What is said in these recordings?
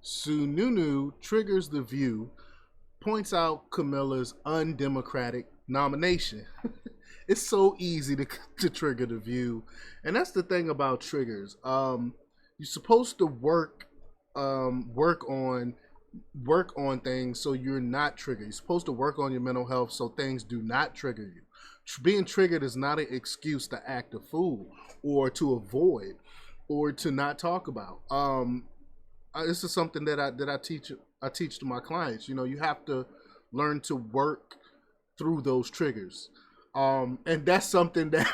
Sununu triggers The View, points out Camilla's undemocratic nomination. It's so easy to trigger The View, and that's the thing about triggers. You're supposed to work on things so you're not triggered. You're supposed to work on your mental health so things do not trigger you. Being triggered is not an excuse to act a fool or to avoid or to not talk about. This is something that I teach to my clients. You know, you have to learn to work through those triggers. And that's something that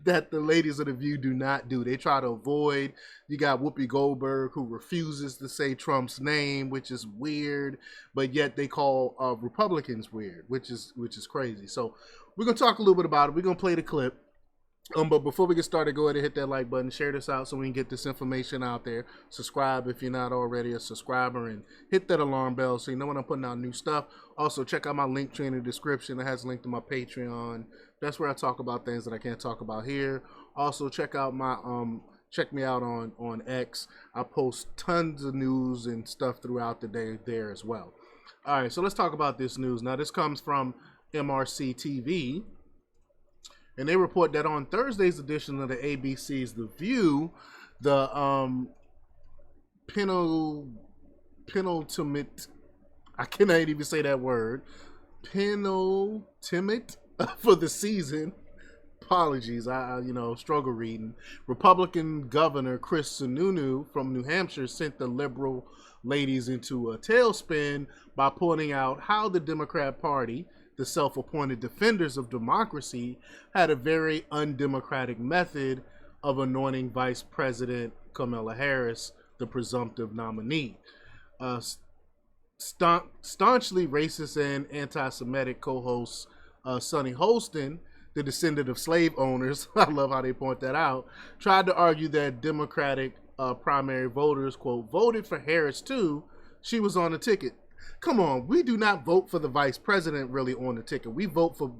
that the ladies of The View do not do. They try to avoid. You got Whoopi Goldberg, who refuses to say Trump's name, which is weird, but yet they call Republicans weird, which is crazy. So we're gonna talk a little bit about it. We're gonna play the clip. But before we get started, go ahead and hit that like button, share this out so we can get this information out there. Subscribe if you're not already a subscriber, and hit that alarm bell so you know when I'm putting out new stuff. Also, check out my link tree in the description. It has a link to my Patreon. That's where I talk about things that I can't talk about here. Also, check out my check me out on X. I post tons of news and stuff throughout the day there as well. All right, so let's talk about this news. Now, this comes from MRC TV. And they report that on Thursday's edition of the ABC's The View, the penultimate, I cannot even say that word, penultimate for the season. Apologies, I struggle reading. Republican Governor Chris Sununu from New Hampshire sent the liberal ladies into a tailspin by pointing out how the Democrat Party, the self-appointed defenders of democracy, had a very undemocratic method of anointing Vice President Kamala Harris the presumptive nominee. Staunchly racist and anti-Semitic co-host Sonny Holston, the descendant of slave owners, I love how they point that out, tried to argue that Democratic primary voters, quote, voted for Harris too. She was on the ticket. Come on, we do not vote for the vice president really on the ticket. We vote for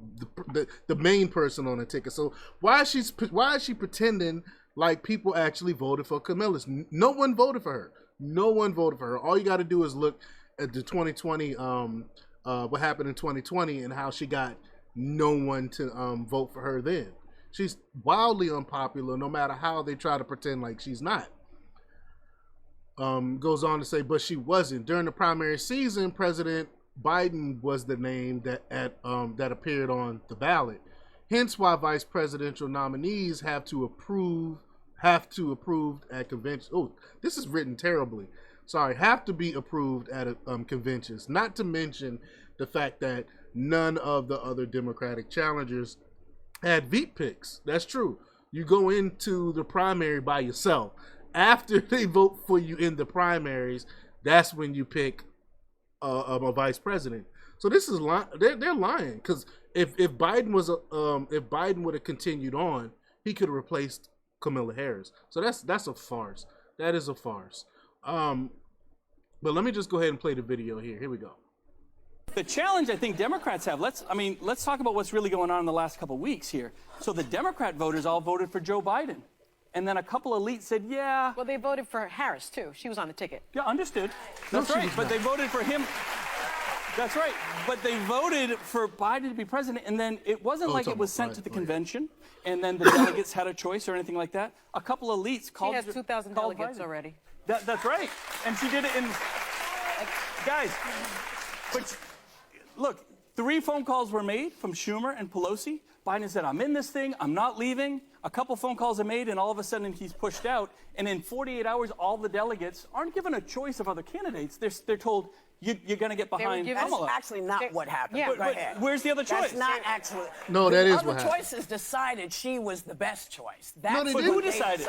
the main person on the ticket. So why is she pretending like people actually voted for Kamala? No one voted for her. No one voted for her. All you got to do is look at the 2020, what happened in 2020, and how she got no one to vote for her then. She's wildly unpopular, no matter how they try to pretend like she's not. Goes on to say, but she wasn't. During the primary season, President Biden was the name that appeared on the ballot. Hence why vice presidential nominees have to approve at convention. Oh, this is written terribly. Sorry, have to be approved at conventions. Not to mention the fact that none of the other Democratic challengers had veto picks. That's true. You go into the primary by yourself. After they vote for you in the primaries, that's when you pick a vice president. So this is they're lying, because if Biden would have continued on, he could have replaced Kamala Harris. So that's a farce. That is a farce. But let me just go ahead and play the video here. Here we go. The challenge I think Democrats have, let's talk about what's really going on in the last couple of weeks here. So the Democrat voters all voted for Joe Biden. And then a couple of elites said, yeah. Well, they voted for Harris, too. She was on the ticket. Yeah, understood. That's right. But they voted for him. That's right. But they voted for Biden to be president. And then it wasn't like it was sent to the convention, and then the delegates had a choice or anything like that. A couple of elites called. She has 2,000 delegates already. That's right. And she did it in. Guys, but look, 3 phone calls were made from Schumer and Pelosi. Biden said, I'm in this thing, I'm not leaving. A couple phone calls are made, and all of a sudden he's pushed out. And in 48 hours, all the delegates aren't given a choice of other candidates. They're told, you're going to get behind Kamala. That's actually not what happened. Yeah. But where's the other choice? That's not actually. No, that is the what other happened. choices decided she was the best choice. No, That's they what didn't. Who they decided?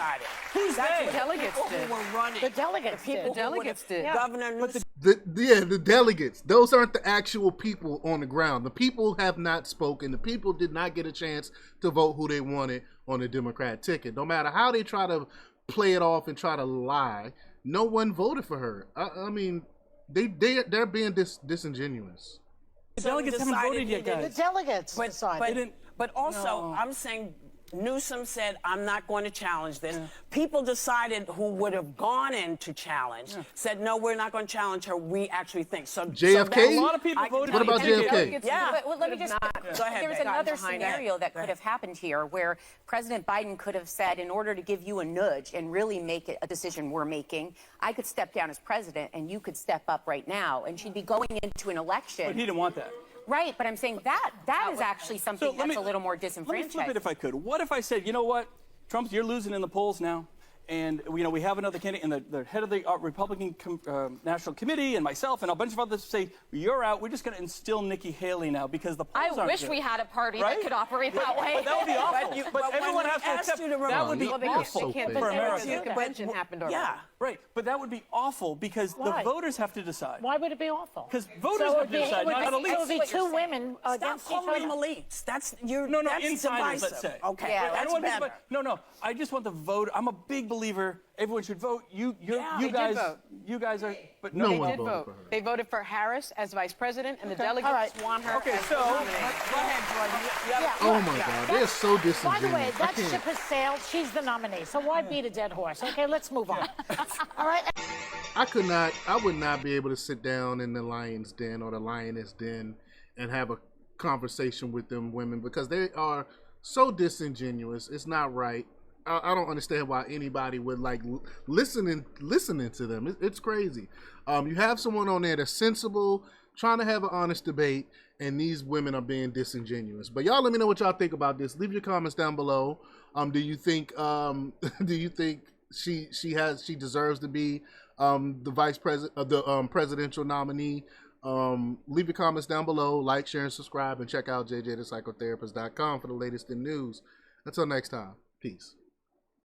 Who's That's they? what delegates People did. who were running. The delegates the people did. who Delegates would've- did. Governor Newsom. The delegates. Those aren't the actual people on the ground. The people have not spoken. The people did not get a chance to vote who they wanted on the Democrat ticket. No matter how they try to play it off and try to lie, no one voted for her. I mean, they're being disingenuous. The delegates haven't voted yet, The guys. The delegates decided. But also, I'm saying Newsom said, I'm not going to challenge this. People decided who would have gone in to challenge, said, no, we're not going to challenge her. We actually think. So JFK? A lot of people I can voted tell What you about that. JFK? Yeah. Well, let me just. Go ahead, There was Becky. another Behind that. scenario that could have happened here where President Biden could have said, in order to give you a nudge and really make it a decision we're making, I could step down as president and you could step up right now. And she'd be going into an election. But he didn't want that. Right, but I'm saying that is actually something let me- that's a little more Let me disenfranchised. flip it if I could. What if I said, you know what, Trump, you're losing in the polls now, and we have another candidate, and the head of the Republican National Committee, and myself, and a bunch of others say, you're out. We're just going to instill Nikki Haley now because the polls I aren't wish good. we had a party Right? that could operate that way. But that would be awful. But when everyone we has to asked accept you to that would be remove- Well, awful they can't. for But America. the convention happened already. Yeah. Right, but that would be awful because the Why? voters have to decide. Why would it be awful? Because voters So it have would to be, decide, it would not be, it would elites. be two women Stop against each calling them other. elites. That's No, that's insiders, divisive. let's say. Okay, Yeah, I that's don't want better. people, no, I just want the vote. I'm a big believer. Everyone should vote. You they guys, did vote. you guys are, but No They one did voted vote. for her. They voted for Harris as vice president, and the delegates All right. want her Okay, as so- the nominee. Go ahead, Jordan. Yeah, Oh right. my God, they're so By disingenuous. the way, I that can't. ship has sailed. She's the nominee. So why beat a dead horse? Okay, let's move on. All right. I would not be able to sit down in the lion's den or the lioness den and have a conversation with them women because they are so disingenuous. It's not right. I don't understand why anybody would like listening to them. It's crazy. You have someone on there that's sensible, trying to have an honest debate, and these women are being disingenuous. But y'all, let me know what y'all think about this. Leave your comments down below. Do you think she deserves to be the vice president, the presidential nominee? Leave your comments down below. Like, share, and subscribe, and check out jjthepsychotherapist.com for the latest in news. Until next time, peace.